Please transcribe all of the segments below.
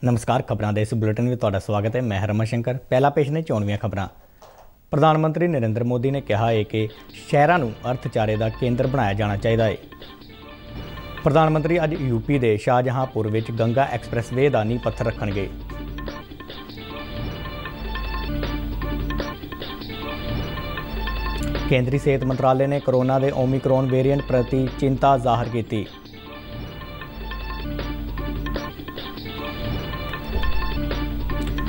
नमस्कार, खबरों के इस बुलेटिन में तुहाडा स्वागत है। मैं रमन शंकर। पहला पेश ने चोणवीं खबरां। प्रधानमंत्री नरेंद्र मोदी ने कहा है कि शहरों को अर्थचारे का केंद्र बनाया जाना चाहिए। प्रधानमंत्री अज यूपी के शाहजहांपुर में गंगा एक्सप्रैसवे का नींह पत्थर रखणगे। केंद्रीय सेहत मंत्रालय ने कोरोना के ओमिक्रॉन वेरिएंट प्रति चिंता जाहिर की।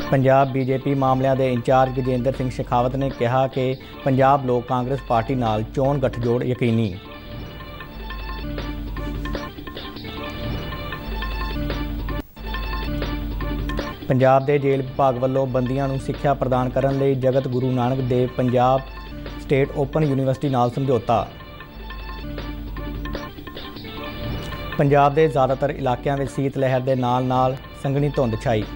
पंजाब बीजेपी मामलों के इंचार्ज गजेंद्र सिंह शेखावत ने कहा कि पंजाब लोक कांग्रेस पार्टी नाल चोण गठजोड़ यकीनी। पंजाब के जेल विभाग वालों बंदियां नूं सिक्ख्या प्रदान करने लई Jagat Guru Nanak Dev Punjab state open university नाल समझौता। पंजाब के ज़्यादातर इलाकों में शीत लहर के नाल संघनी धुंध छाई।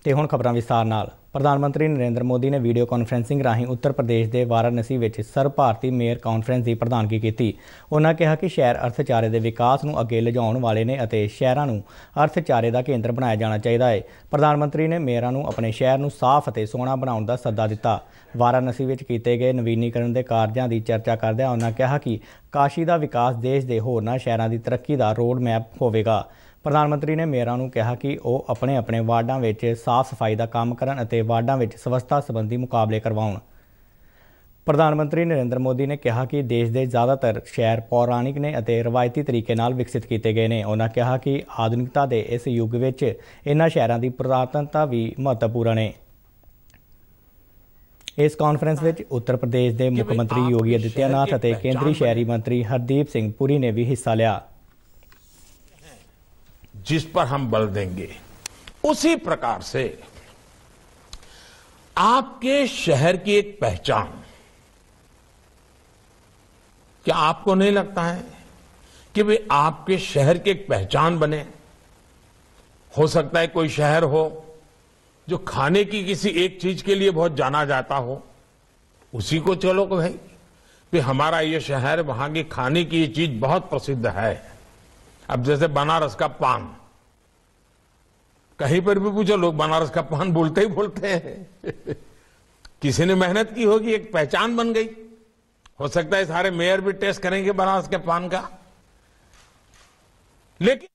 ते हुण खबरां विस्तार नाल। प्रधानमंत्री नरेंद्र मोदी ने वीडियो कॉन्फ्रेंसिंग राहीं उत्तर प्रदेश के वाराणसी में सर्व भारती मेयर कॉन्फ्रेंस की प्रधानगी की। उन्होंने कहा कि शहर अर्थचारे के विकास को अगे लिजाउण वाले ने अते शहरों को अर्थचारे का केंद्र बनाया जाना चाहिए। प्रधानमंत्री ने मेयरों को अपने शहर को साफ और सोहना बनाने का सद्दा दिता। वाराणसी में किए गए नवीनीकरण के कार्यों की चर्चा करदਿਆਂ उन्होंने कहा कि काशी का विकास देश के होरनां शहरों की तरक्की का रोड मैप होवेगा। प्रधानमंत्री ने मेयरों को कहा कि वह अपने अपने वार्डों में साफ सफाई का काम करन अते वार्डों में स्वच्छता संबंधी मुकाबले करवाउण। प्रधानमंत्री नरेंद्र मोदी ने कहा कि देश के ज़्यादातर शहर पौराणिक ने अते रवायती तरीके नाल विकसित किए गए हैं। उन्होंने कहा कि आधुनिकता के इस युग में इन्हां शहरों की पुरातनता भी महत्वपूर्ण है। इस कॉन्फ्रेंस में उत्तर प्रदेश के मुख्यमंत्री योगी आदित्यनाथ अते केंद्रीय शहरी मंत्री हरदीप सिंह पुरी ने भी हिस्सा लिया। जिस पर हम बल देंगे उसी प्रकार से आपके शहर की एक पहचान, क्या आपको नहीं लगता है कि वे आपके शहर की एक पहचान बने? हो सकता है कोई शहर हो जो खाने की किसी एक चीज के लिए बहुत जाना जाता हो, उसी को चलो भाई हमारा ये शहर वहां की खाने की ये चीज बहुत प्रसिद्ध है। अब जैसे बनारस का पान, कहीं पर भी पूछो लोग बनारस का पान बोलते ही बोलते हैं। किसी ने मेहनत की होगी, एक पहचान बन गई। हो सकता है सारे मेयर भी टेस्ट करेंगे बनारस के पान का। लेकिन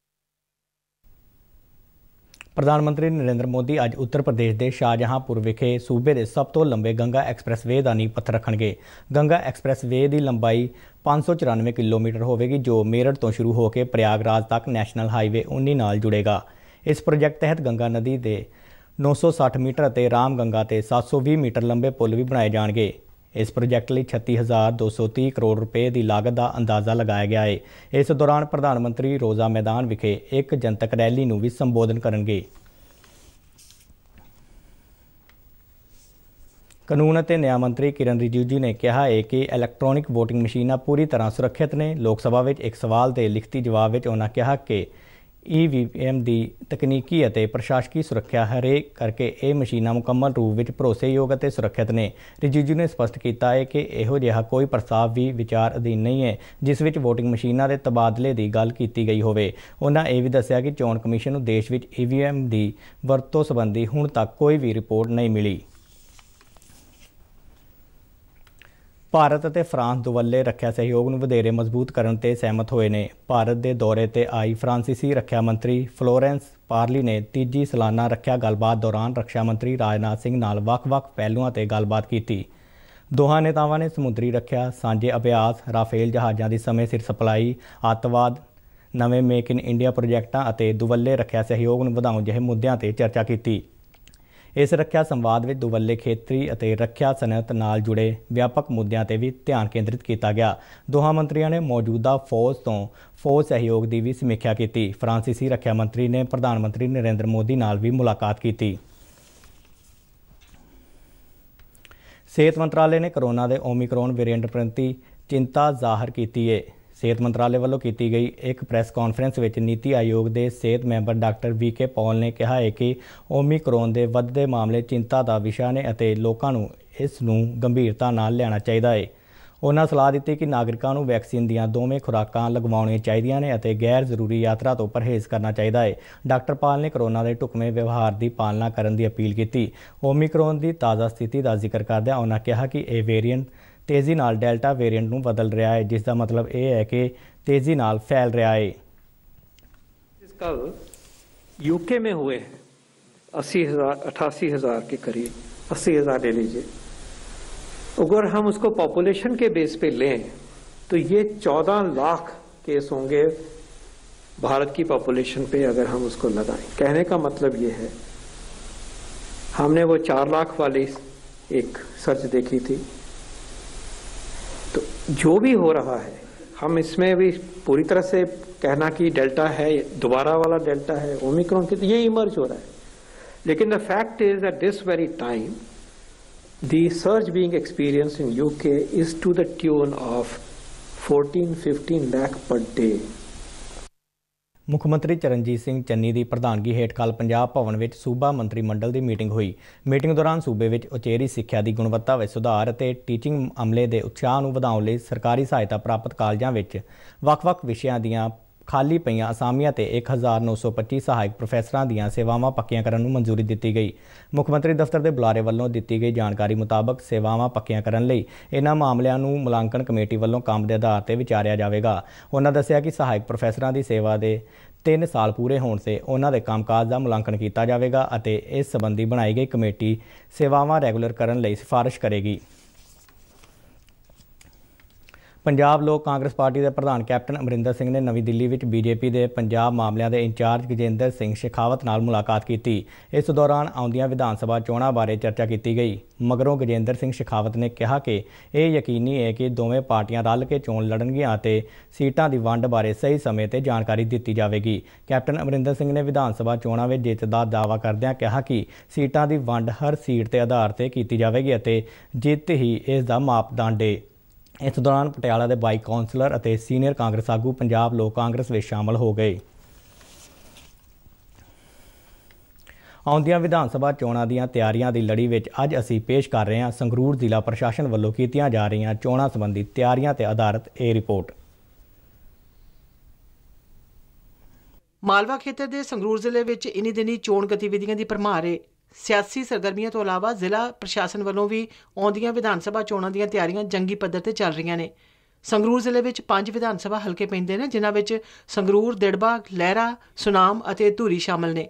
प्रधानमंत्री नरेंद्र मोदी अज उत्तर प्रदेश के शाहजहांपुर विखे सूबे के सब तो लंबे गंगा एक्सप्रैसवे का नींह पत्थर रखणगे। गंगा एक्सप्रैसवे की लंबाई 594 किलोमीटर होगी, जो मेरठ तो शुरू होकर प्रयागराज तक नैशनल हाईवे 19 नाल जुड़ेगा। इस प्रोजेक्ट तहत गंगा नदी के 960 मीटर और राम गंगा के 720 मीटर लंबे पुल भी बनाए जाएंगे। इस प्रोजेक्ट लिए 36,230 करोड़ रुपए की लागत का अंदाज़ा लगाया गया है। इस दौरान प्रधानमंत्री रोज़ा मैदान विखे एक जनतक रैली को भी संबोधन करेंगे। कानून और न्याय मंत्री किरण रिजिजू ने कहा है कि इलैक्ट्रॉनिक वोटिंग मशीनां पूरी तरह सुरक्षित ने। लोक सभा में एक सवाल के लिखती जवाब में उन्होंने कहा कि EVM की तकनीकी और प्रशासकी सुरक्षा हरेक करके ये मशीनां मुकम्मल रूप में भरोसेयोग और सुरक्षित ने। रिजिजू ने स्पष्ट किया है कि इहो जिहा कोई प्रस्ताव भी विचार अधीन नहीं है जिस विच वोटिंग मशीनां के तबादले की गल की गई होवे। उन्होंने यह भी दस्सिया कि चोण कमीशन नूं देश में EVM की वरतों संबंधी हुण तक कोई भी रिपोर्ट नहीं मिली। भारत और फ्रांस दुवल्ले रक्षा सहयोग को वधेरे मजबूत करने ते सहमत हुए ने। भारत के दौरे ते आई फ्रांसीसी रक्षा मंत्री फ्लोरेंस पार्ली ने तीजी सालाना रक्षा गलबात दौरान रक्षा मंत्री राजनाथ सिंह नाल वख-वख पहलुओं ते गलबात की। दोहां नेतावां ने समुद्री रक्षा, सांझे अभ्यास, राफेल जहाज़ों की समय सिर सप्लाई, अतवाद, नवे मेक इन इंडिया प्रोजेक्टां अते दुवल्ले रक्षा सहयोग को वधाउण जिहे मुद्दों पर चर्चा की। इस रक्षा संवाद में दुवल्ले खेतरी और रक्षा सनअत नाल जुड़े व्यापक मुद्दों पर भी ध्यान केंद्रित किया गया। दोहां मंत्रियों ने मौजूदा फौज तो फौज सहयोग की भी समीक्षा की। फ्रांसीसी रक्षा मंत्री ने प्रधानमंत्री नरेंद्र मोदी नाल भी मुलाकात की। सेहत मंत्रालय ने कोरोना के ओमिक्रॉन वेरिएंट प्रति चिंता जाहिर की है। सेहत मंत्रालय वालों की गई एक प्रैस कॉन्फ्रेंस में नीति आयोग के सेहत मैंबर डॉक्टर VK पॉल ने कहा है कि ओमिक्रॉन के वधदे मामले चिंता का विषय ने अते लोगों को इस नूं गंभीरता नाल लेना चाहिए है। ਉਹਨਾਂ ਸਲਾਹ ਦਿੱਤੀ ਕਿ ਨਾਗਰਿਕਾਂ ਨੂੰ ਵੈਕਸੀਨ ਦੀਆਂ ਦੋਵੇਂ ਖੁਰਾਕਾਂ ਲਗਵਾਉਣੀਆਂ ਚਾਹੀਦੀਆਂ ਨੇ ਅਤੇ ਗੈਰ ਜ਼ਰੂਰੀ ਯਾਤਰਾ ਤੋਂ ਪਰਹੇਜ਼ ਕਰਨਾ ਚਾਹੀਦਾ ਹੈ। ਡਾਕਟਰ ਪਾਲ ਨੇ ਕੋਰੋਨਾ ਦੇ ਢੁਕਵੇਂ ਵਿਵਹਾਰ ਦੀ ਪਾਲਣਾ ਕਰਨ ਦੀ ਅਪੀਲ ਕੀਤੀ। ਓਮਿਕਰੋਨ ਦੀ ਤਾਜ਼ਾ ਸਥਿਤੀ ਦਾ ਜ਼ਿਕਰ ਕਰਦਿਆਂ ਉਹਨਾਂ ਕਿਹਾ ਕਿ ਇਹ ਵੇਰੀਐਂਟ तेज़ी नाल डेल्टा वेरिएंट ਨੂੰ बदल रहा है, जिसका मतलब ये है कि तेज़ी नाल फैल रहा है। इसका यूके में हुए हैं 80,000 88,000 के करीब, 80,000 ले लीजिए। अगर हम उसको पॉपुलेशन के बेस पे लें तो ये 14 लाख केस होंगे भारत की पॉपुलेशन पे अगर हम उसको लगाएं। कहने का मतलब ये है, हमने वो 4 लाख वाली एक सर्च देखी थी, तो जो भी हो रहा है हम इसमें भी पूरी तरह से कहना कि डेल्टा है, दोबारा वाला डेल्टा है, ओमिक्रॉन के, तो ये इमर्ज हो रहा है। लेकिन the fact is at this very time the surge being experience in UK is to the tune of 14-15 lakh per day. ਮੁੱਖ ਮੰਤਰੀ ਚਰਨਜੀਤ ਸਿੰਘ ਚੰਨੀ ਦੀ ਪ੍ਰਧਾਨਗੀ ਹੇਠ ਕੱਲ੍ਹ ਪੰਜਾਬ ਭਵਨ ਵਿੱਚ ਸੂਬਾ ਮੰਤਰੀ ਮੰਡਲ ਦੀ ਮੀਟਿੰਗ ਹੋਈ। ਮੀਟਿੰਗ ਦੌਰਾਨ ਸੂਬੇ ਵਿੱਚ ਉਚੇਰੀ ਸਿੱਖਿਆ ਦੀ ਗੁਣਵੱਤਾ ਵਿੱਚ ਸੁਧਾਰ ਅਤੇ ਟੀਚਿੰਗ ਅਮਲੇ ਦੇ ਉਤਸ਼ਾਹ ਨੂੰ ਵਧਾਉਣ ਲਈ ਸਰਕਾਰੀ ਸਹਾਇਤਾ ਪ੍ਰਾਪਤ ਕਾਲਜਾਂ ਵਿੱਚ ਵੱਖ-ਵੱਖ ਵਿਸ਼ਿਆਂ ਦੀਆਂ ਖਾਲੀ ਪਈਆਂ ਅਸਾਮੀਆਂ ਤੇ 1925 ਸਹਾਇਕ ਪ੍ਰੋਫੈਸਰਾਂ ਦੀਆਂ ਸੇਵਾਵਾਂ ਪੱਕੀਆਂ ਕਰਨ ਨੂੰ ਮਨਜ਼ੂਰੀ ਦਿੱਤੀ ਗਈ। ਮੁੱਖ ਮੰਤਰੀ ਦਫ਼ਤਰ ਦੇ ਬੁਲਾਰੇ ਵੱਲੋਂ ਦਿੱਤੀ ਗਈ ਜਾਣਕਾਰੀ ਮੁਤਾਬਕ ਸੇਵਾਵਾਂ ਪੱਕੀਆਂ ਕਰਨ ਲਈ ਇਹਨਾਂ ਮਾਮਲਿਆਂ ਨੂੰ ਮੁਲਾਂਕਣ ਕਮੇਟੀ ਵੱਲੋਂ ਕੰਮ ਦੇ ਆਧਾਰ ਤੇ ਵਿਚਾਰਿਆ ਜਾਵੇਗਾ। ਉਹਨਾਂ ਦੱਸਿਆ ਕਿ ਸਹਾਇਕ ਪ੍ਰੋਫੈਸਰਾਂ ਦੀ ਸੇਵਾ ਦੇ 3 ਸਾਲ ਪੂਰੇ ਹੋਣ ਤੇ ਉਹਨਾਂ ਦੇ ਕੰਮਕਾਜ ਦਾ ਮੁਲਾਂਕਣ ਕੀਤਾ ਜਾਵੇਗਾ ਅਤੇ ਇਸ ਸੰਬੰਧੀ ਬਣਾਈ ਗਈ ਕਮੇਟੀ ਸੇਵਾਵਾਂ ਰੈਗੂਲਰ ਕਰਨ ਲਈ ਸਿਫਾਰਿਸ਼ ਕਰੇਗੀ। ਪੰਜਾਬ ਲੋਕ ਕਾਂਗਰਸ ਪਾਰਟੀ ਦੇ ਪ੍ਰਧਾਨ ਕੈਪਟਨ ਅਮਰਿੰਦਰ ਸਿੰਘ ਨੇ ਨਵੀਂ ਦਿੱਲੀ ਵਿੱਚ ਬੀਜੇਪੀ ਦੇ ਪੰਜਾਬ ਮਾਮਲਿਆਂ ਦੇ ਇੰਚਾਰਜ ਗਜੇਂਦਰ ਸਿੰਘ ਸ਼ੇਖਾਵਤ ਨਾਲ ਮੁਲਾਕਾਤ ਕੀਤੀ। ਇਸ ਦੌਰਾਨ ਆਉਂਦੀਆਂ ਵਿਧਾਨ ਸਭਾ ਚੋਣਾਂ ਬਾਰੇ ਚਰਚਾ ਕੀਤੀ ਗਈ। ਮਗਰੋਂ ਗਜੇਂਦਰ ਸਿੰਘ ਸ਼ੇਖਾਵਤ ਨੇ ਕਿਹਾ ਕਿ ਇਹ ਯਕੀਨੀ ਹੈ ਕਿ ਦੋਵੇਂ ਪਾਰਟੀਆਂ ਰਲ ਕੇ ਚੋਣ ਲੜਨਗੀਆਂ ਅਤੇ ਸੀਟਾਂ ਦੀ ਵੰਡ ਬਾਰੇ ਸਹੀ ਸਮੇਂ ਤੇ ਜਾਣਕਾਰੀ ਦਿੱਤੀ ਜਾਵੇਗੀ। ਕੈਪਟਨ ਅਮਰਿੰਦਰ ਸਿੰਘ ਨੇ ਵਿਧਾਨ ਸਭਾ ਚੋਣਾਂ ਵਿੱਚ ਜਿੱਤ ਦਾ ਦਾਅਵਾ ਕਰਦਿਆਂ ਕਿਹਾ ਕਿ ਸੀਟਾਂ ਦੀ ਵੰਡ ਹਰ ਸੀਟ ਦੇ ਆਧਾਰ ਤੇ ਕੀਤੀ ਜਾਵੇਗੀ ਅਤੇ ਜਿੱਤ ਹੀ ਇਸ ਦਾ ਮਾਪਦੰਡ ਹੈ। ਇਸ ਦੌਰਾਨ ਪਟਿਆਲਾ ਦੇ 22 ਕੌਂਸਲਰ ਅਤੇ ਸੀਨੀਅਰ ਕਾਂਗਰਸ ਆਗੂ ਪੰਜਾਬ ਲੋਕ ਕਾਂਗਰਸ ਵਿੱਚ ਸ਼ਾਮਲ ਹੋ ਗਏ। ਆਉਂਦੀਆਂ ਵਿਧਾਨ ਸਭਾ ਚੋਣਾਂ ਦੀਆਂ ਤਿਆਰੀਆਂ ਦੀ ਲੜੀ ਵਿੱਚ ਅੱਜ ਅਸੀਂ ਪੇਸ਼ ਕਰ ਰਹੇ ਹਾਂ ਸੰਗਰੂਰ ਜ਼ਿਲ੍ਹਾ ਪ੍ਰਸ਼ਾਸਨ ਵੱਲੋਂ ਕੀਤੀਆਂ ਜਾ ਰਹੀਆਂ ਚੋਣਾਂ ਸੰਬੰਧੀ ਤਿਆਰੀਆਂ ਤੇ ਆਧਾਰਿਤ ਇਹ ਰਿਪੋਰਟ। ਮਾਲਵਾ ਖੇਤਰ ਦੇ ਸੰਗਰੂਰ ਜ਼ਿਲ੍ਹੇ ਵਿੱਚ ਇਨੀ ਦਿਨੀ ਚੋਣ ਗਤੀਵਿਧੀਆਂ ਦੀ ਭਰਮਾਰ ਹੈ। ਸਿਆਸੀ ਸਰਗਰਮੀਆਂ ਤੋਂ ਇਲਾਵਾ ਜ਼ਿਲ੍ਹਾ ਪ੍ਰਸ਼ਾਸਨ ਵੱਲੋਂ ਵੀ ਆਉਂਦੀਆਂ ਵਿਧਾਨ ਸਭਾ ਚੋਣਾਂ ਦੀਆਂ ਤਿਆਰੀਆਂ ਜੰਗੀ ਪੱਧਰ ਤੇ ਚੱਲ ਰਹੀਆਂ ਨੇ। ਸੰਗਰੂਰ ਜ਼ਿਲ੍ਹੇ ਵਿੱਚ 5 ਵਿਧਾਨ ਸਭਾ ਹਲਕੇ ਪੈਂਦੇ ਨੇ, ਜਿਨ੍ਹਾਂ ਵਿੱਚ ਸੰਗਰੂਰ, ਦਿੜਬਾ, ਲਹਿਰਾ, ਸੁਨਾਮ ਅਤੇ ਧੂਰੀ ਸ਼ਾਮਲ ਨੇ।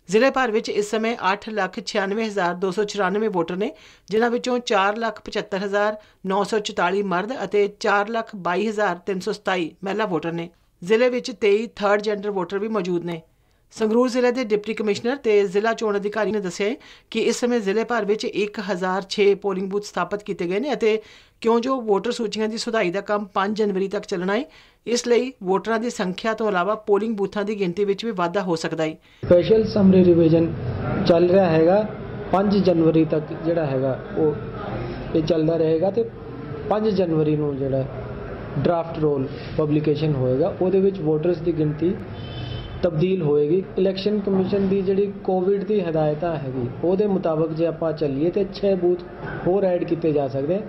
ਜ਼ਿਲ੍ਹੇ ਭਰ ਵਿੱਚ ਇਸ ਸਮੇਂ 8,96,294 ਵੋਟਰ ਨੇ, ਜਿਨ੍ਹਾਂ ਵਿੱਚੋਂ 4,75,944 ਮਰਦ ਅਤੇ 4,22,327 ਮਹਿਲਾ ਵੋਟਰ ਨੇ। ਜ਼ਿਲ੍ਹੇ ਵਿੱਚ 23 ਥਰਡ ਜੈਂਡਰ ਵੋਟਰ ਵੀ ਮੌਜੂਦ ਨੇ। ਸੰਗਰੂਰ ਜ਼ਿਲ੍ਹੇ ਦੇ ਡਿਪਟੀ ਕਮਿਸ਼ਨਰ ਤੇ ਜ਼ਿਲ੍ਹਾ ਚੋਣ ਅਧਿਕਾਰੀ ਨੇ ਦੱਸਿਆ ਕਿ ਇਸ ਸਮੇਂ ਜ਼ਿਲ੍ਹੇ ਭਰ ਵਿੱਚ 1006 ਪੋਲਿੰਗ ਬੂਥ ਸਥਾਪਿਤ ਕੀਤੇ ਗਏ ਨੇ ਅਤੇ ਕਿਉਂ ਜੋ ਵੋਟਰ ਸੂਚੀਆਂ ਦੀ ਸੁਧਾਈ ਦਾ ਕੰਮ 5 ਜਨਵਰੀ ਤੱਕ ਚੱਲਣਾ ਹੈ, ਇਸ ਲਈ ਵੋਟਰਾਂ ਦੀ ਸੰਖਿਆ ਤੋਂ ਇਲਾਵਾ ਪੋਲਿੰਗ ਬੂਥਾਂ ਦੀ ਗਿਣਤੀ ਵਿੱਚ ਵੀ ਵਾਧਾ ਹੋ ਸਕਦਾ ਹੈ। ਸਪੈਸ਼ਲ ਸਮਰੀ ਰਿਵੀਜ਼ਨ ਚੱਲ ਰਿਹਾ ਹੈਗਾ 5 ਜਨਵਰੀ ਤੱਕ ਜਿਹੜਾ ਹੈਗਾ ਉਹ ਇਹ ਚੱਲਦਾ ਰਹੇਗਾ ਤੇ 5 ਜਨਵਰੀ ਨੂੰ ਜਿਹੜਾ ਡਰਾਫਟ ਰੋਲ ਪਬਲਿਕੇਸ਼ਨ ਹੋਏਗਾ, ਉਹਦੇ ਵਿੱਚ ਵੋਟਰਸ ਦੀ ਗਿਣਤੀ ਤਬਦੀਲ ਹੋਏਗੀ। ਇਲੈਕਸ਼ਨ ਕਮਿਸ਼ਨ ਦੀ ਜਿਹੜੀ ਕੋਵਿਡ ਦੀ ਹਦਾਇਤਾਂ ਹੈਗੀ ਉਹਦੇ ਮੁਤਾਬਕ ਜੇ ਆਪਾਂ ਚੱਲੀਏ ਤੇ 6 ਬੂਥ ਹੋਰ ਐਡ ਕੀਤੇ ਜਾ ਸਕਦੇ।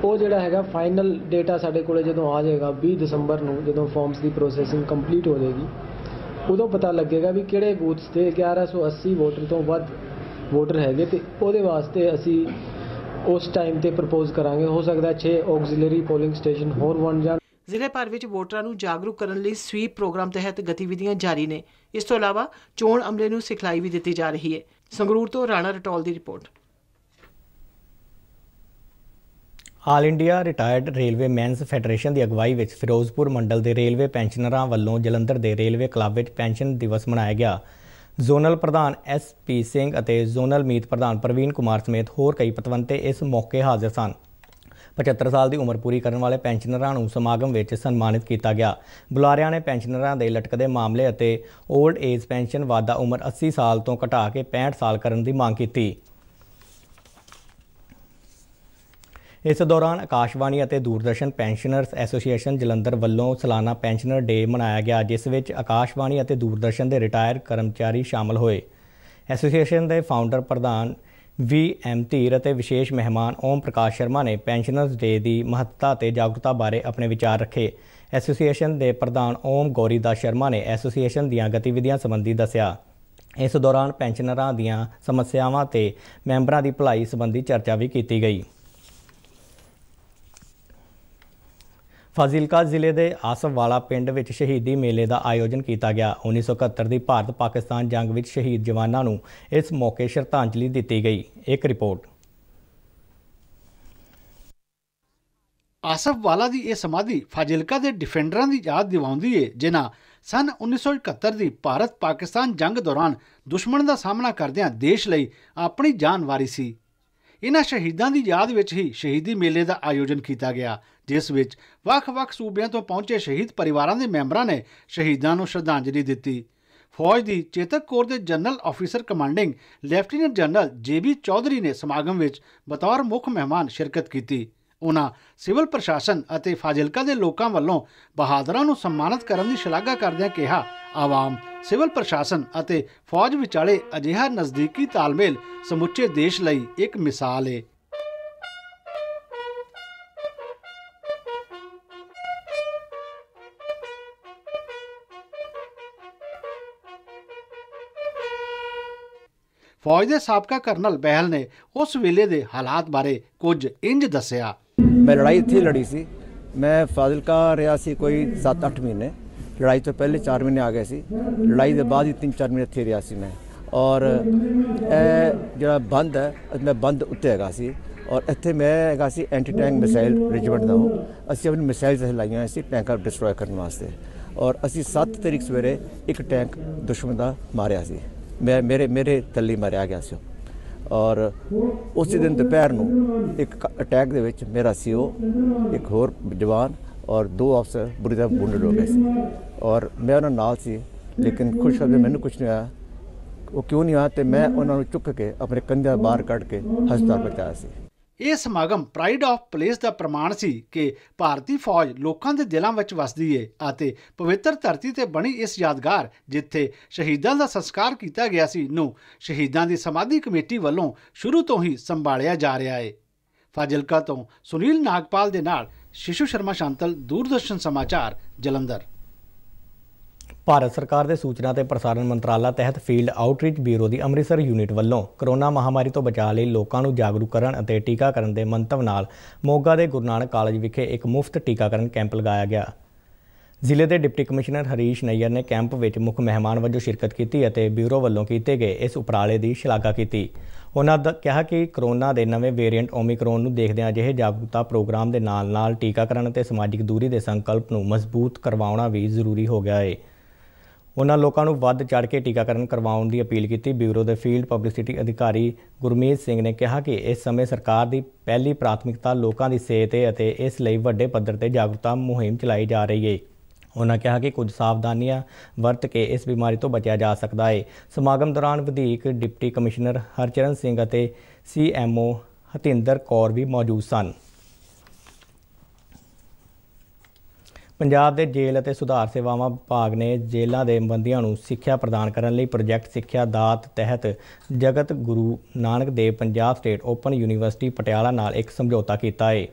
ਉਹ ਜਿਹੜਾ ਹੈਗਾ ਫਾਈਨਲ ਡੇਟਾ ਸਾਡੇ ਕੋਲੇ ਜਦੋਂ ਆ ਜਾਏਗਾ 20 ਦਸੰਬਰ ਨੂੰ, ਜਦੋਂ ਫਾਰਮਸ ਦੀ ਪ੍ਰੋਸੈਸਿੰਗ ਕੰਪਲੀਟ ਹੋ ਜਾਏਗੀ, ਉਦੋਂ ਪਤਾ ਲੱਗੇਗਾ ਵੀ ਕਿਹੜੇ ਬੂਥ ਤੇ 1180 ਵੋਟਰ ਤੋਂ ਵੱਧ ਵੋਟਰ ਹੈਗੇ ਤੇ ਉਹਦੇ ਵਾਸਤੇ ਅਸੀਂ ਉਸ ਟਾਈਮ ਤੇ ਪ੍ਰਪੋਜ਼ ਕਰਾਂਗੇ। ਹੋ ਸਕਦਾ 6 ਆਕਸਿਲਰੀ ਪੋਲਿੰਗ ਸਟੇਸ਼ਨ ਹੋਰ ਬਣ ਜਾਣ। ਜ਼ਿਲ੍ਹੇ ਭਰ ਵਿੱਚ ਵੋਟਰਾਂ ਨੂੰ ਜਾਗਰੂਕ ਕਰਨ ਲਈ ਸਵੀਪ ਪ੍ਰੋਗਰਾਮ ਤਹਿਤ ਗਤੀਵਿਧੀਆਂ ਜਾਰੀ ਨੇ। ਇਸ ਤੋਂ ਇਲਾਵਾ ਚੋਣ ਅਮਲੇ ਨੂੰ ਸਿਖਲਾਈ ਵੀ ਦਿੱਤੀ ਜਾ ਰਹੀ ਹੈ। ਸੰਗਰੂਰ ਤੋਂ ਰਾਣਾ ਰਟੌਲ ਦੀ report. All India retired railway men's federation ਦੀ ਅਗਵਾਈ ਵਿੱਚ ਫਿਰੋਜ਼ਪੁਰ ਮੰਡਲ ਦੇ ਰੇਲਵੇ ਪੈਨਸ਼ਨਰਾਂ ਵੱਲੋਂ ਜਲੰਧਰ ਦੇ ਰੇਲਵੇ ਕਲੱਬ ਵਿੱਚ ਪੈਨਸ਼ਨ ਦਿਵਸ ਮਨਾਇਆ ਗਿਆ। ਜ਼ੋਨਲ ਪ੍ਰਧਾਨ SP ਸਿੰਘ ਅਤੇ ਜ਼ੋਨਲ ਮੀਤ ਪ੍ਰਧਾਨ ਪ੍ਰਵੀਨ ਕੁਮਾਰ ਸਮੇਤ ਹੋਰ ਕਈ ਪਤਵੰਤੇ ਇਸ ਮੌਕੇ ਹਾਜ਼ਰ ਸਨ। 75 ਸਾਲ ਦੀ ਉਮਰ ਪੂਰੀ ਕਰਨ ਵਾਲੇ ਪੈਨਸ਼ਨਰਾਂ ਨੂੰ ਸਮਾਗਮ ਵਿੱਚ ਸਨਮਾਨਿਤ ਕੀਤਾ ਗਿਆ। ਬੁਲਾਰਿਆਂ ਨੇ ਪੈਨਸ਼ਨਰਾਂ ਦੇ ਲਟਕਦੇ ਮਾਮਲੇ ਅਤੇ ਓਲਡ ਏਜ ਪੈਨਸ਼ਨ ਵਾਧਾ ਉਮਰ 80 ਸਾਲ ਤੋਂ ਘਟਾ ਕੇ 65 ਸਾਲ ਕਰਨ ਦੀ ਮੰਗ ਕੀਤੀ। ਇਸ ਦੌਰਾਨ ਆਕਾਸ਼ਵਾਣੀ ਅਤੇ ਦੂਰਦਰਸ਼ਨ ਪੈਨਸ਼ਨਰਸ ਐਸੋਸੀਏਸ਼ਨ ਜਲੰਧਰ ਵੱਲੋਂ ਸਾਲਾਨਾ ਪੈਨਸ਼ਨਰ ਡੇ ਮਨਾਇਆ ਗਿਆ, ਜਿਸ ਵਿੱਚ ਆਕਾਸ਼ਵਾਣੀ ਅਤੇ ਦੂਰਦਰਸ਼ਨ ਦੇ ਰਿਟਾਇਰ ਕਰਮਚਾਰੀ ਸ਼ਾਮਲ ਹੋਏ। ਐਸੋਸੀਏਸ਼ਨ ਦੇ ਫਾਊਂਡਰ ਪ੍ਰਧਾਨ VM ਧੀਰ ਅਤੇ ਵਿਸ਼ੇਸ਼ ਮਹਿਮਾਨ ਓਮ ਪ੍ਰਕਾਸ਼ ਸ਼ਰਮਾ ਨੇ ਪੈਨਸ਼ਨਰਸ ਡੇ ਦੀ ਮਹੱਤਤਾ ਤੇ ਜਾਗਰੂਕਤਾ ਬਾਰੇ ਆਪਣੇ ਵਿਚਾਰ ਰੱਖੇ। ਐਸੋਸੀਏਸ਼ਨ ਦੇ ਪ੍ਰਧਾਨ ਓਮ ਗੌਰੀਦਾਸ ਸ਼ਰਮਾ ਨੇ ਐਸੋਸੀਏਸ਼ਨ ਦੀਆਂ ਗਤੀਵਿਧੀਆਂ ਸੰਬੰਧੀ ਦੱਸਿਆ। ਇਸ ਦੌਰਾਨ ਪੈਨਸ਼ਨਰਾਂ ਦੀਆਂ ਸਮੱਸਿਆਵਾਂ ਤੇ ਮੈਂਬਰਾਂ ਦੀ ਭਲਾਈ ਸੰਬੰਧੀ ਚਰਚਾ ਵੀ ਕੀਤੀ ਗਈ। ਫਾਜ਼ਿਲਕਾ ਜ਼ਿਲ੍ਹੇ ਦੇ ਆਸਫਵਾਲਾ ਪਿੰਡ ਵਿੱਚ ਸ਼ਹੀਦੀ ਮੇਲੇ ਦਾ ਆਯੋਜਨ ਕੀਤਾ ਗਿਆ। 1971 ਦੀ ਭਾਰਤ-ਪਾਕਿਸਤਾਨ ਜੰਗ ਵਿੱਚ ਸ਼ਹੀਦ ਜਵਾਨਾਂ ਨੂੰ ਇਸ ਮੌਕੇ ਸ਼ਰਧਾਂਜਲੀ ਦਿੱਤੀ ਗਈ। ਇੱਕ ਰਿਪੋਰਟ। ਆਸਫਵਾਲਾ ਦੀ ਇਹ ਸਮਾਧੀ ਫਾਜ਼ਿਲਕਾ ਦੇ ਡਿਫੈਂਡਰਾਂ ਦੀ ਯਾਦ ਦਿਵਾਉਂਦੀ ਏ ਜਿਨ੍ਹਾਂ ਸਨ 1971 ਦੀ ਭਾਰਤ-ਪਾਕਿਸਤਾਨ ਜੰਗ ਦੌਰਾਨ ਦੁਸ਼ਮਣ ਦਾ ਸਾਹਮਣਾ ਕਰਦਿਆਂ ਦੇਸ਼ ਲਈ ਆਪਣੀ ਜਾਨ ਵਾਰੀ ਸੀ। ਇਨ੍ਹਾਂ ਸ਼ਹੀਦਾਂ ਦੀ ਯਾਦ ਵਿੱਚ ਹੀ ਸ਼ਹੀਦੀ ਮੇਲੇ ਦਾ ਆਯੋਜਨ ਕੀਤਾ ਗਿਆ, ਜਿਸ ਵਿੱਚ ਵੱਖ-ਵੱਖ ਸੂਬਿਆਂ ਤੋਂ ਪਹੁੰਚੇ ਸ਼ਹੀਦ ਪਰਿਵਾਰਾਂ ਦੇ ਮੈਂਬਰਾਂ ਨੇ ਸ਼ਹੀਦਾਂ ਨੂੰ ਸ਼ਰਧਾਂਜਲੀ ਦਿੱਤੀ। ਫੌਜ ਦੀ ਚੇਤਕ ਕੋਰ ਦੇ general officer commanding lieutenant general JB Chaudhary ਨੇ ਸਮਾਗਮ ਵਿੱਚ ਬਤੌਰ ਮੁੱਖ ਮਹਿਮਾਨ ਸ਼ਿਰਕਤ ਕੀਤੀ। ਉਨ੍ਹਾਂ ਸਿਵਲ ਪ੍ਰਸ਼ਾਸਨ ਅਤੇ ਫਾਜ਼ਿਲਕਾ ਦੇ ਲੋਕਾਂ ਵੱਲੋਂ ਬਹਾਦਰਾਂ ਨੂੰ ਸਨਮਾਨਿਤ ਕਰਨ ਦੀ ਸ਼ਲਾਘਾ ਕਰਦਿਆਂ ਕਿਹਾ, ਆਵਾਮ, ਸਿਵਲ ਪ੍ਰਸ਼ਾਸਨ ਅਤੇ ਫੌਜ ਵਿਚਾਲੇ ਅਜਿਹਾ ਨਜ਼ਦੀਕੀ ਤਾਲਮੇਲ ਸਮੁੱਚੇ ਦੇਸ਼ ਲਈ ਇੱਕ ਮਿਸਾਲ ਹੈ। ਫੌਜ ਦੇ ਸਾਬਕਾ ਕਰਨਲ ਬਹਿਲ ਨੇ ਉਸ ਵੇਲੇ ਦੇ ਹਾਲਾਤ ਬਾਰੇ ਕੁਝ ਇੰਜ ਦੱਸਿਆ। मैं लड़ाई इत्थे ही लड़ी सी। मैं फाजिलका रहा सी कोई 7-8 महीने। लड़ाई तो पहले 4 महीने आ गए सी। लड़ाई के बाद ही 3-4 महीने इत्थे रहा सी मैं। और जो बंद है मैं बंद उत्ते हैगा सी और इत्थे मैं हैगा सी एंटी टैंक मिसाइल रेजिमेंट का हूँ। असी अपनी मिसाइल लाइया सी टैंक डिस्ट्रॉय करने वास्ते और असी 7 तारीख सवेरे एक टैंक दुश्मन का मारिया सी। मैं मेरे तली मारिया गया सी और उसी दिन दोपहर ਨੂੰ एक अटैक ਦੇ ਵਿੱਚ मेरा CO एक होर जवान और 2 अफसर बुरी तरह वुंडेड हो गए सी और मैं उन्होंने नाल सी। लेकिन खुश होकर मैंने कुछ नहीं होया। वो क्यों नहीं होया तो मैं उन्होंने चुक के अपने कंधे बाहर कट के हस्पताल पहुंचाया सी। ਇਹ ਸਮਾਗਮ ਪ੍ਰਾਈਡ ਆਫ ਪਲੇਸ ਦਾ ਪ੍ਰਮਾਣ ਸੀ ਕਿ ਭਾਰਤੀ ਫੌਜ ਲੋਕਾਂ ਦੇ ਦਿਲਾਂ ਵਿੱਚ ਵਸਦੀ ਏ ਅਤੇ ਪਵਿੱਤਰ ਧਰਤੀ ਤੇ ਬਣੀ ਇਸ ਯਾਦਗਾਰ ਜਿੱਥੇ ਸ਼ਹੀਦਾਂ ਦਾ ਸੰਸਕਾਰ ਕੀਤਾ ਗਿਆ ਸੀ ਨੂੰ ਸ਼ਹੀਦਾਂ ਦੀ ਸਮਾਧੀ ਕਮੇਟੀ ਵੱਲੋਂ ਸ਼ੁਰੂ ਤੋਂ ਹੀ ਸੰਭਾਲਿਆ ਜਾ ਰਿਹਾ ਏ। ਫਾਜ਼ਿਲਕਾ ਤੋਂ ਸੁਨੀਲ ਨਾਗਪਾਲ ਦੇ ਨਾਲ ਸ਼ਿਸ਼ੂ ਸ਼ਰਮਾ ਸ਼ਾਂਤਲ, ਦੂਰਦਰਸ਼ਨ ਸਮਾਚਾਰ, ਜਲੰਧਰ। ਭਾਰਤ ਸਰਕਾਰ ਦੇ ਸੂਚਨਾ ਤੇ ਪ੍ਰਸਾਰਣ ਮੰਤਰਾਲਾ ਤਹਿਤ ਫੀਲਡ ਆਊਟਰੀਚ ਬਿਊਰੋ ਦੀ ਅੰਮ੍ਰਿਤਸਰ ਯੂਨਿਟ ਵੱਲੋਂ ਕਰੋਨਾ ਮਹਾਮਾਰੀ ਤੋਂ ਬਚਾਅ ਲਈ ਲੋਕਾਂ ਨੂੰ ਜਾਗਰੂਕ ਕਰਨ ਅਤੇ ਟੀਕਾਕਰਨ ਦੇ ਮੰਤਵ ਨਾਲ ਮੋਗਾ ਦੇ ਗੁਰੂ ਨਾਨਕ ਕਾਲਜ ਵਿਖੇ ਇੱਕ ਮੁਫਤ ਟੀਕਾਕਰਨ ਕੈਂਪ ਲਗਾਇਆ ਗਿਆ। ਜ਼ਿਲ੍ਹੇ ਦੇ ਡਿਪਟੀ ਕਮਿਸ਼ਨਰ ਹਰੀਸ਼ ਨਈਅਰ ਨੇ ਕੈਂਪ ਵਿੱਚ ਮੁੱਖ ਮਹਿਮਾਨ ਵਜੋਂ ਸ਼ਿਰਕਤ ਕੀਤੀ ਅਤੇ ਬਿਊਰੋ ਵੱਲੋਂ ਕੀਤੇ ਗਏ ਇਸ ਉਪਰਾਲੇ ਦੀ ਸ਼ਲਾਘਾ ਕੀਤੀ। ਉਹਨਾਂ ਦਾ ਕਿਹਾ ਕਿ ਕਰੋਨਾ ਦੇ ਨਵੇਂ ਵੇਰੀਐਂਟ ਓਮਿਕਰੋਨ ਨੂੰ ਦੇਖਦਿਆਂ ਅਜਿਹੇ ਜਾਗਰੂਕਤਾ ਪ੍ਰੋਗਰਾਮ ਦੇ ਨਾਲ-ਨਾਲ ਟੀਕਾਕਰਨ ਅਤੇ ਸਮਾਜਿਕ ਦੂਰੀ ਦੇ ਸੰਕਲਪ ਨੂੰ ਮਜ਼ਬੂਤ ਕਰਵਾਉਣਾ ਵੀ ਜ਼ਰੂਰੀ ਹੋ ਗਿਆ ਹੈ। ਉਹਨਾਂ ਲੋਕਾਂ ਨੂੰ ਵੱਧ ਚੜ੍ਹ ਕੇ ਟੀਕਾਕਰਨ ਕਰਵਾਉਣ ਦੀ ਅਪੀਲ ਕੀਤੀ। ਬਿਊਰੋ ਦੇ ਫੀਲਡ ਪਬਲਿਸਿਟੀ ਅਧਿਕਾਰੀ ਗੁਰਮੀਤ ਸਿੰਘ ਨੇ ਕਿਹਾ ਕਿ ਇਸ ਸਮੇਂ ਸਰਕਾਰ ਦੀ ਪਹਿਲੀ ਪ੍ਰਾਥਮਿਕਤਾ ਲੋਕਾਂ ਦੀ ਸਿਹਤ ਹੈ ਅਤੇ ਇਸ ਲਈ ਵੱਡੇ ਪੱਧਰ ਤੇ ਜਾਗਰੂਕਤਾ ਮੁਹਿੰਮ ਚਲਾਈ ਜਾ ਰਹੀ ਹੈ। ਉਹਨਾਂ ਕਿਹਾ ਕਿ ਕੁਝ ਸਾਵਧਾਨੀਆਂ ਵਰਤ ਕੇ ਇਸ ਬਿਮਾਰੀ ਤੋਂ ਬਚਿਆ ਜਾ ਸਕਦਾ ਹੈ। ਸਮਾਗਮ ਦੌਰਾਨ ਵਧੀਕ ਡਿਪਟੀ ਕਮਿਸ਼ਨਰ ਹਰਚਰਨ ਸਿੰਘ ਅਤੇ CMO ਹਤਿੰਦਰ ਕੌਰ ਵੀ ਮੌਜੂਦ ਸਨ। ਪੰਜਾਬ ਦੇ ਜੇਲ੍ਹ ਅਤੇ ਸੁਧਾਰ ਸੇਵਾਵਾਂ ਵਿਭਾਗ ਨੇ ਜੇਲ੍ਹਾਂ ਦੇ ਬੰਦੀਆਂ ਨੂੰ ਸਿੱਖਿਆ ਪ੍ਰਦਾਨ ਕਰਨ ਲਈ ਪ੍ਰੋਜੈਕਟ ਸਿੱਖਿਆ ਦਾਤ ਤਹਿਤ Jagat Guru Nanak Dev Punjab state open university Patiala ਨਾਲ ਇੱਕ ਸਮਝੌਤਾ ਕੀਤਾ ਹੈ।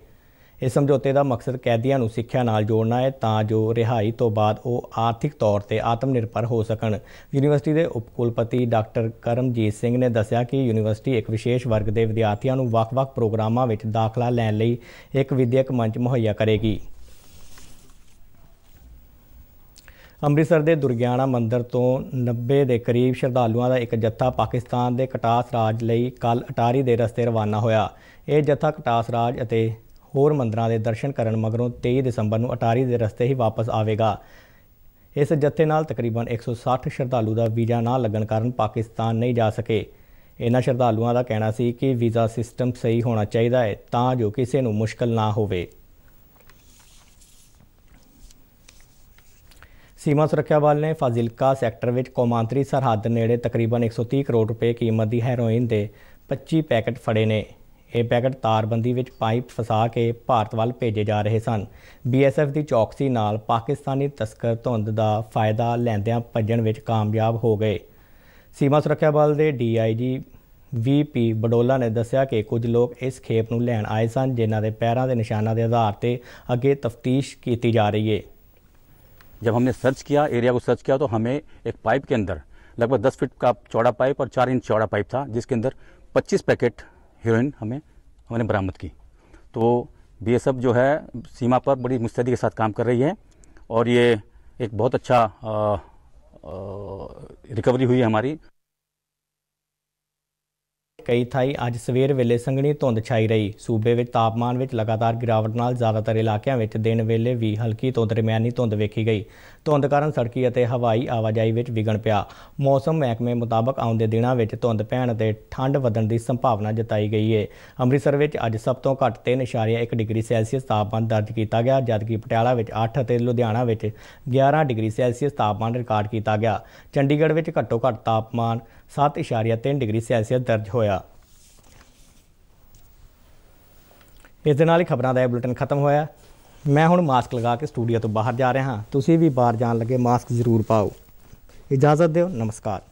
ਇਸ ਸਮਝੌਤੇ ਦਾ ਮਕਸਦ ਕੈਦੀਆਂ ਨੂੰ ਸਿੱਖਿਆ ਨਾਲ ਜੋੜਨਾ ਹੈ ਤਾਂ ਜੋ ਰਿਹਾਈ ਤੋਂ ਬਾਅਦ ਉਹ ਆਰਥਿਕ ਤੌਰ ਤੇ ਆਤਮ ਨਿਰਭਰ ਹੋ ਸਕਣ। ਯੂਨੀਵਰਸਿਟੀ ਦੇ ਉਪ ਕੁਲਪਤੀ ਡਾਕਟਰ ਕਰਮਜੀਤ ਸਿੰਘ ਨੇ ਦੱਸਿਆ ਕਿ ਯੂਨੀਵਰਸਿਟੀ ਇੱਕ ਵਿਸ਼ੇਸ਼ ਵਰਗ ਦੇ ਵਿਦਿਆਰਥੀਆਂ ਨੂੰ ਵੱਖ-ਵੱਖ ਪ੍ਰੋਗਰਾਮਾਂ ਵਿੱਚ ਦਾਖਲਾ ਲੈਣ ਲਈ ਇੱਕ ਵਿਦਿਅਕ ਮੰਚ ਮੁਹੱਈਆ ਕਰੇਗੀ। ਅੰਮ੍ਰਿਤਸਰ ਦੇ ਦੁਰਗਿਆਣਾ ਮੰਦਿਰ ਤੋਂ 90 ਦੇ ਕਰੀਬ ਸ਼ਰਧਾਲੂਆਂ ਦਾ ਇੱਕ ਜੱਥਾ ਪਾਕਿਸਤਾਨ ਦੇ ਕਟਾਸ ਰਾਜ ਲਈ ਕੱਲ੍ਹ ਅਟਾਰੀ ਦੇ ਰਸਤੇ ਰਵਾਨਾ ਹੋਇਆ। ਇਹ ਜੱਥਾ ਕਟਾਸ ਰਾਜ ਅਤੇ ਹੋਰ ਮੰਦਰਾਂ ਦੇ ਦਰਸ਼ਨ ਕਰਨ ਮਗਰੋਂ 23 ਦਸੰਬਰ ਨੂੰ ਅਟਾਰੀ ਦੇ ਰਸਤੇ ਹੀ ਵਾਪਸ ਆਵੇਗਾ। ਇਸ ਜੱਥੇ ਨਾਲ ਤਕਰੀਬਨ 160 ਸ਼ਰਧਾਲੂ ਦਾ ਵੀਜ਼ਾ ਨਾ ਲੱਗਣ ਕਾਰਨ ਪਾਕਿਸਤਾਨ ਨਹੀਂ ਜਾ ਸਕੇ। ਇਹਨਾਂ ਸ਼ਰਧਾਲੂਆਂ ਦਾ ਕਹਿਣਾ ਸੀ ਕਿ ਵੀਜ਼ਾ ਸਿਸਟਮ ਸਹੀ ਹੋਣਾ ਚਾਹੀਦਾ ਹੈ ਤਾਂ ਜੋ ਕਿਸੇ ਨੂੰ ਮੁਸ਼ਕਲ ਨਾ ਹੋਵੇ। ਸੀਮਾ ਸੁਰੱਖਿਆ ਬਲ ਨੇ ਫਾਜ਼ਿਲਕਾ ਸੈਕਟਰ ਵਿੱਚ ਕੌਮਾਂਤਰੀ ਸਰਹੱਦ ਨੇੜੇ ਤਕਰੀਬਨ 130 ਕਰੋੜ ਰੁਪਏ ਕੀਮਤ ਦੀ ਹੈਰੋਇਨ ਦੇ 25 ਪੈਕੇਟ ਫੜੇ ਨੇ। ਇਹ ਪੈਕੇਟ ਤਾਰਬੰਦੀ ਵਿੱਚ ਪਾਈਪ ਫਸਾ ਕੇ ਭਾਰਤ ਵੱਲ ਭੇਜੇ ਜਾ ਰਹੇ ਸਨ। BSF ਦੀ ਚੌਕਸੀ ਨਾਲ ਪਾਕਿਸਤਾਨੀ ਤਸਕਰ ਧੁੰਦ ਦਾ ਫਾਇਦਾ ਲੈਂਦਿਆਂ ਭੱਜਣ ਵਿੱਚ ਕਾਮਯਾਬ ਹੋ ਗਏ। ਸੀਮਾ ਸੁਰੱਖਿਆ ਬਲ ਦੇ DIG VP ਬਡੋਲਾ ਨੇ ਦੱਸਿਆ ਕਿ ਕੁਝ ਲੋਕ ਇਸ ਖੇਪ ਨੂੰ ਲੈਣ ਆਏ ਸਨ, ਜਿਨ੍ਹਾਂ ਦੇ ਪੈਰਾਂ ਦੇ ਨਿਸ਼ਾਨਾਂ ਦੇ ਆधार ਤੇ ਅੱਗੇ तफ्तीश की जा रही है। जब हमने सर्च किया, एरिया को सर्च किया, तो हमें एक पाइप के अंदर लगभग 10 फीट का चौड़ा पाइप और 4 इंच चौड़ा पाइप था, जिसके अंदर 25 पैकेट हेरोइन हमने बरामद की। तो BSF जो है सीमा पर बड़ी मुस्तैदी के साथ काम कर रही है और ये एक बहुत अच्छा रिकवरी हुई है हमारी। कई थाई अज सवेर वेले संघनी धुंध छाई रही। सूबे में तापमान में लगातार गिरावट नाल ज़्यादातर इलाकों में दिन वेले भी हल्की तो दरमियानी धुंध वेखी गई। धुंध कारण सड़की और हवाई आवाजाही में विघन पिया। मौसम महकमे मुताबक आउंदे दिनों में धुंध पैण ते ठंड वधण की संभावना जताई गई है। अमृतसर में अज सब तो घट 3.1 डिग्री सैल्सीयस तापमान दर्ज किया गया, जबकि पटियाला में 8 और लुधियाना में 11 डिग्री सैल्सीयस तापमान रिकॉर्ड किया गया। चंडीगढ़ में घट्टो घट तापमान 7.3 डिग्री सैल्सीयस दर्ज होया। इस दे नाल ही खबरां दा बुलेटिन खत्म होया। मैं हुण मास्क लगा के स्टूडियो तो बाहर जा रहा हाँ। तुसीं भी बाहर जाण लगे मास्क जरूर पाओ। इजाज़त दिओ। नमस्कार।